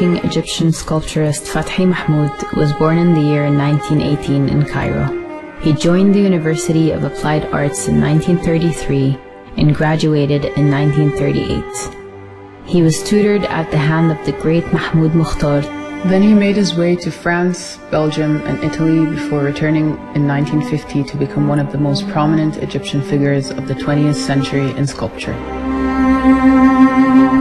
hardworking Egyptian sculpturist فتحى Mahmoud was born in the year 1918 in Cairo. He joined the University of Applied Arts in 1933 and graduated in 1938. He was tutored at the hand of the great Mahmoud Mukhtar. Then he made his way to France, Belgium, and Italy before returning in 1950 to become one of the most prominent Egyptian figures of the 20th century in sculpture.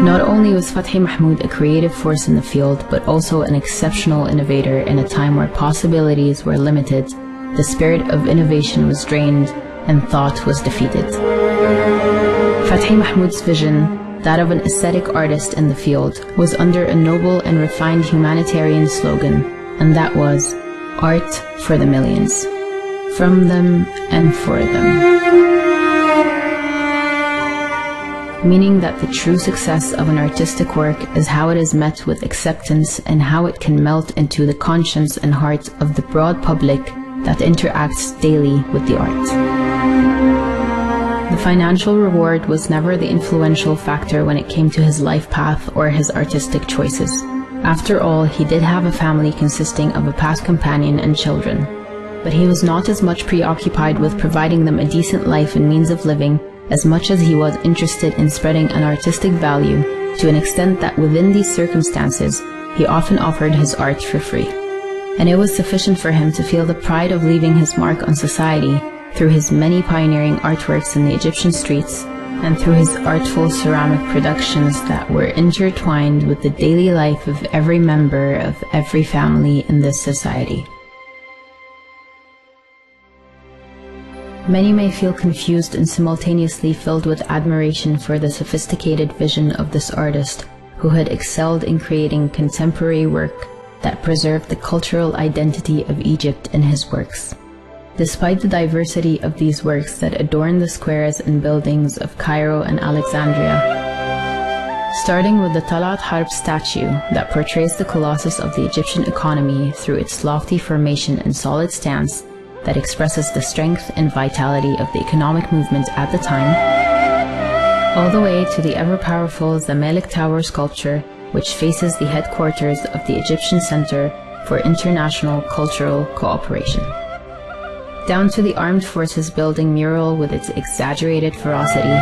Not only was فتحى Mahmoud a creative force in the field, but also an exceptional innovator in a time where possibilities were limited, the spirit of innovation was drained, and thought was defeated. فتحى Mahmoud's vision, that of an aesthetic artist in the field, was under a noble and refined humanitarian slogan, and that was, art for the millions, from them and for them. Meaning that the true success of an artistic work is how it is met with acceptance and how it can melt into the conscience and heart of the broad public that interacts daily with the art. The financial reward was never the influential factor when it came to his life path or his artistic choices. After all, he did have a family consisting of a past companion and children. But he was not as much preoccupied with providing them a decent life and means of living as much as he was interested in spreading an artistic value to an extent that within these circumstances, he often offered his art for free. And it was sufficient for him to feel the pride of leaving his mark on society through his many pioneering artworks in the Egyptian streets and through his artful ceramic productions that were intertwined with the daily life of every member of every family in this society. Many may feel confused and simultaneously filled with admiration for the sophisticated vision of this artist who had excelled in creating contemporary work that preserved the cultural identity of Egypt in his works. Despite the diversity of these works that adorn the squares and buildings of Cairo and Alexandria, starting with the Talat Harb statue that portrays the colossus of the Egyptian economy through its lofty formation and solid stance that expresses the strength and vitality of the economic movement at the time, all the way to the ever-powerful Zamalek Tower sculpture, which faces the headquarters of the Egyptian Center for International Cultural Cooperation, down to the Armed Forces Building mural with its exaggerated ferocity,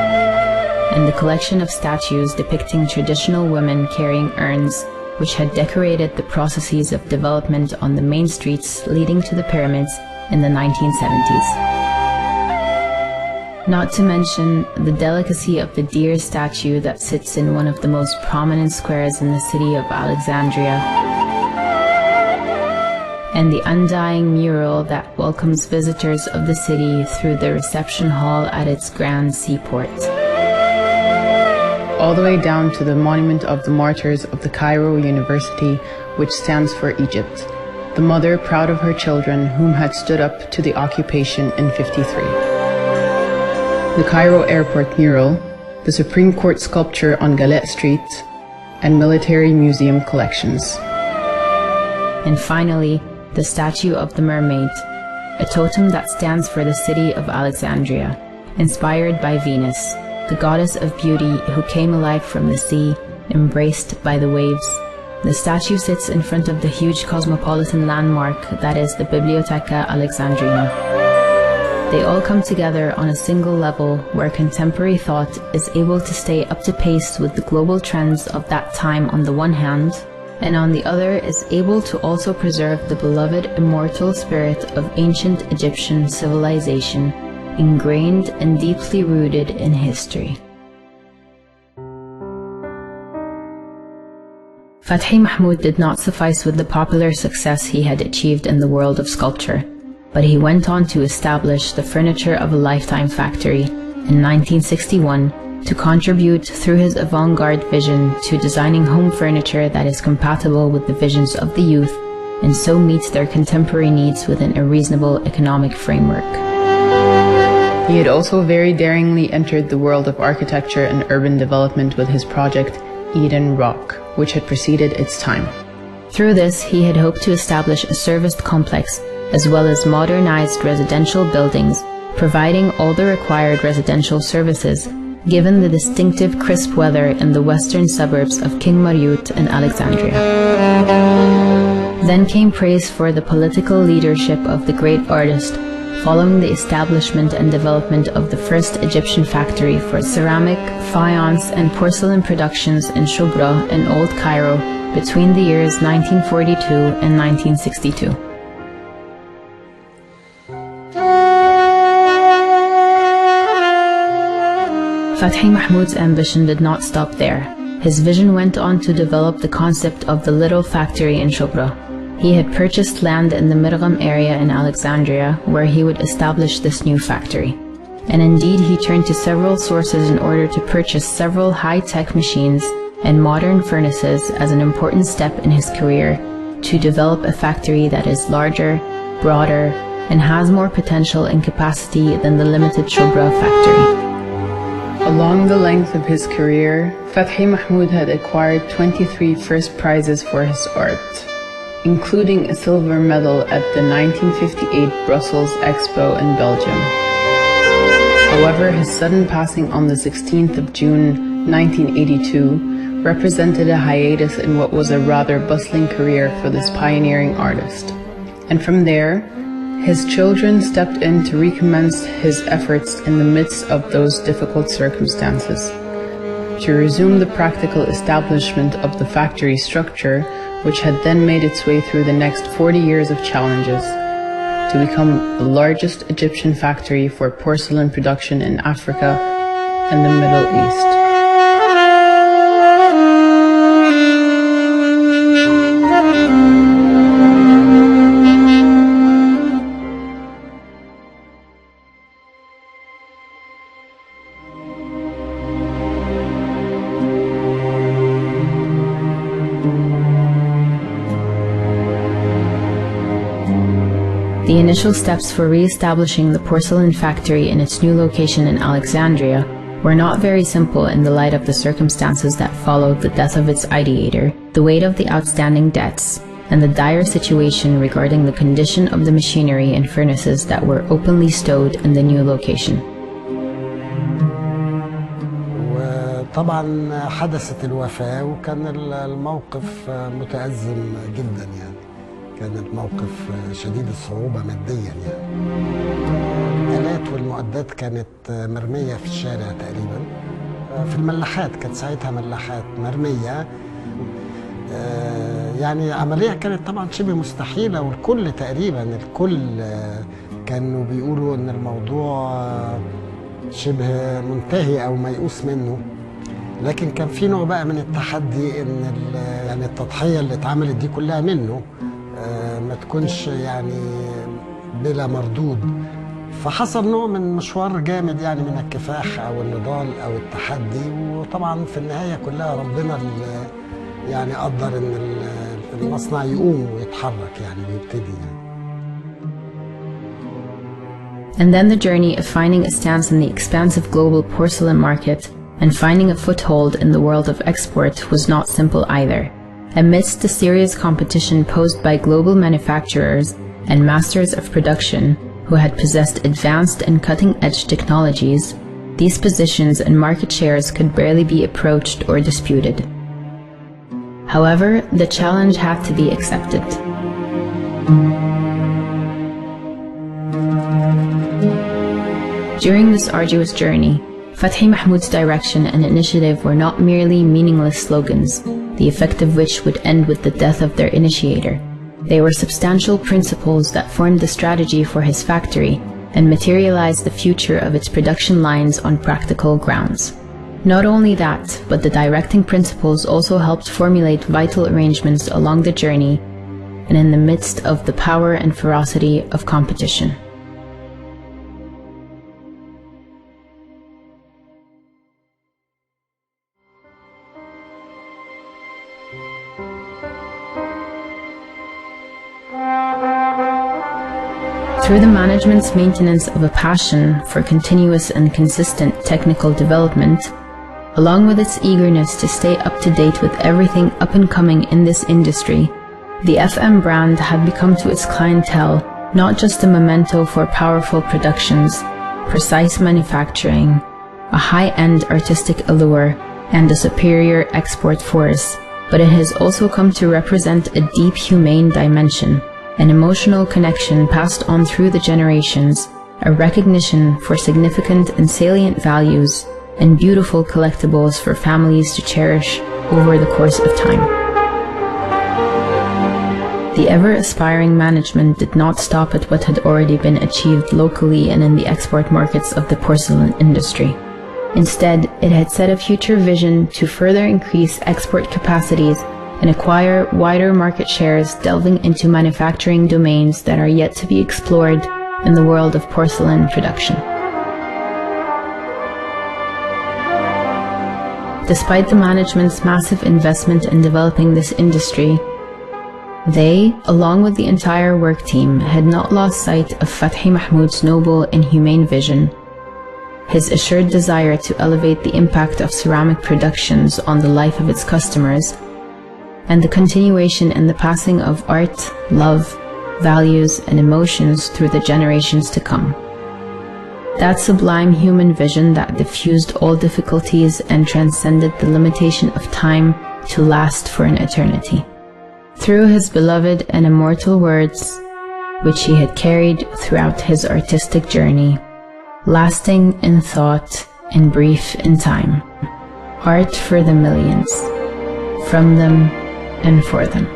and the collection of statues depicting traditional women carrying urns, which had decorated the processes of development on the main streets leading to the pyramids in the 1970s. Not to mention the delicacy of the deer statue that sits in one of the most prominent squares in the city of Alexandria, and the undying mural that welcomes visitors of the city through the reception hall at its grand seaport. All the way down to the monument of the martyrs of the Cairo University, which stands for Egypt, the mother proud of her children whom had stood up to the occupation in '53. The Cairo Airport mural, the Supreme Court sculpture on Galet Street, and military museum collections. And finally, the statue of the mermaid, a totem that stands for the city of Alexandria, inspired by Venus, the goddess of beauty who came alive from the sea, embraced by the waves. The statue sits in front of the huge cosmopolitan landmark that is the Biblioteca Alexandrina. They all come together on a single level where contemporary thought is able to stay up to pace with the global trends of that time on the one hand, and on the other is able to also preserve the beloved immortal spirit of ancient Egyptian civilization, ingrained and deeply rooted in history. فتحى Mahmoud did not suffice with the popular success he had achieved in the world of sculpture, but he went on to establish the Furniture of a Lifetime factory in 1961 to contribute through his avant-garde vision to designing home furniture that is compatible with the visions of the youth and so meets their contemporary needs within a reasonable economic framework. He had also very daringly entered the world of architecture and urban development with his project Eden Rock, which had preceded its time. Through this, he had hoped to establish a serviced complex as well as modernized residential buildings, providing all the required residential services, given the distinctive crisp weather in the western suburbs of King Mariut and Alexandria. Then came praise for the political leadership of the great artist, following the establishment and development of the first Egyptian factory for ceramic, faience, and porcelain productions in Shubra in Old Cairo between the years 1942 and 1962. فتحى Mahmoud's ambition did not stop there. His vision went on to develop the concept of the little factory in Shubra. He had purchased land in the Mirgham area in Alexandria where he would establish this new factory. And indeed he turned to several sources in order to purchase several high-tech machines and modern furnaces as an important step in his career to develop a factory that is larger, broader, and has more potential and capacity than the limited Shubra factory. Along the length of his career, فتحى Mahmoud had acquired 23 first prizes for his art, including a silver medal at the 1958 Brussels Expo in Belgium. However, his sudden passing on the 16th of June 1982 represented a hiatus in what was a rather bustling career for this pioneering artist. And from there, his children stepped in to recommence his efforts in the midst of those difficult circumstances, to resume the practical establishment of the factory structure, which had then made its way through the next 40 years of challenges, to become the largest Egyptian factory for porcelain production in Africa and the Middle East. The initial steps for re-establishing the porcelain factory in its new location in Alexandria were not very simple in the light of the circumstances that followed the death of its ideator, the weight of the outstanding debts, and the dire situation regarding the condition of the machinery and furnaces that were openly stowed in the new location. طبعا حدثت الوفاة وكان الموقف متأزم جدا يعني. كان الموقف شديد الصعوبة ماديا يعني. الآلات والمعدات كانت مرمية في الشارع تقريبا. في الملاحات كانت ساعتها ملاحات مرمية. يعني عملية كانت طبعا شبه مستحيلة والكل تقريبا الكل كانوا بيقولوا ان الموضوع شبه منتهي او ميؤوس منه. لكن كان في نوع بقى من التحدي ان يعني التضحية اللي اتعملت دي كلها منه ما تكونش يعني بلا مردود. فحصل نوع من مشوار جامد يعني من الكفاح او النضال او التحدي. وطبعا في النهاية كلها ربنا اللي يعني قدر ان المصنع يقوم ويتحرك يعني ويبتدي يعني. And then the journey of finding a stance in the expansive global porcelain market and finding a foothold in the world of export was not simple either. Amidst the serious competition posed by global manufacturers and masters of production who had possessed advanced and cutting-edge technologies, these positions and market shares could barely be approached or disputed. However, the challenge had to be accepted. During this arduous journey, فتحى Mahmoud's direction and initiative were not merely meaningless slogans, the effect of which would end with the death of their initiator. They were substantial principles that formed the strategy for his factory and materialized the future of its production lines on practical grounds. Not only that, but the directing principles also helped formulate vital arrangements along the journey and in the midst of the power and ferocity of competition. Through the management's maintenance of a passion for continuous and consistent technical development, along with its eagerness to stay up to date with everything up and coming in this industry, the FM brand had become to its clientele not just a memento for powerful productions, precise manufacturing, a high-end artistic allure, and a superior export force, but it has also come to represent a deep humane dimension, an emotional connection passed on through the generations, a recognition for significant and salient values, and beautiful collectibles for families to cherish over the course of time. The ever-aspiring management did not stop at what had already been achieved locally and in the export markets of the porcelain industry. Instead, it had set a future vision to further increase export capacities and acquire wider market shares, delving into manufacturing domains that are yet to be explored in the world of porcelain production. Despite the management's massive investment in developing this industry, they, along with the entire work team, had not lost sight of فتحى Mahmoud's noble and humane vision, his assured desire to elevate the impact of ceramic productions on the life of its customers, and the continuation and the passing of art, love, values, and emotions through the generations to come. That sublime human vision that diffused all difficulties and transcended the limitation of time to last for an eternity. Through his beloved and immortal words, which he had carried throughout his artistic journey, lasting in thought and brief in time, art for the millions, from them and for them.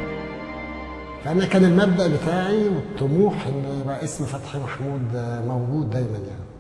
فأنا كان المبدأ بتاعي والطموح إن يبقى اسم فتحى محمود موجود دايما يعني.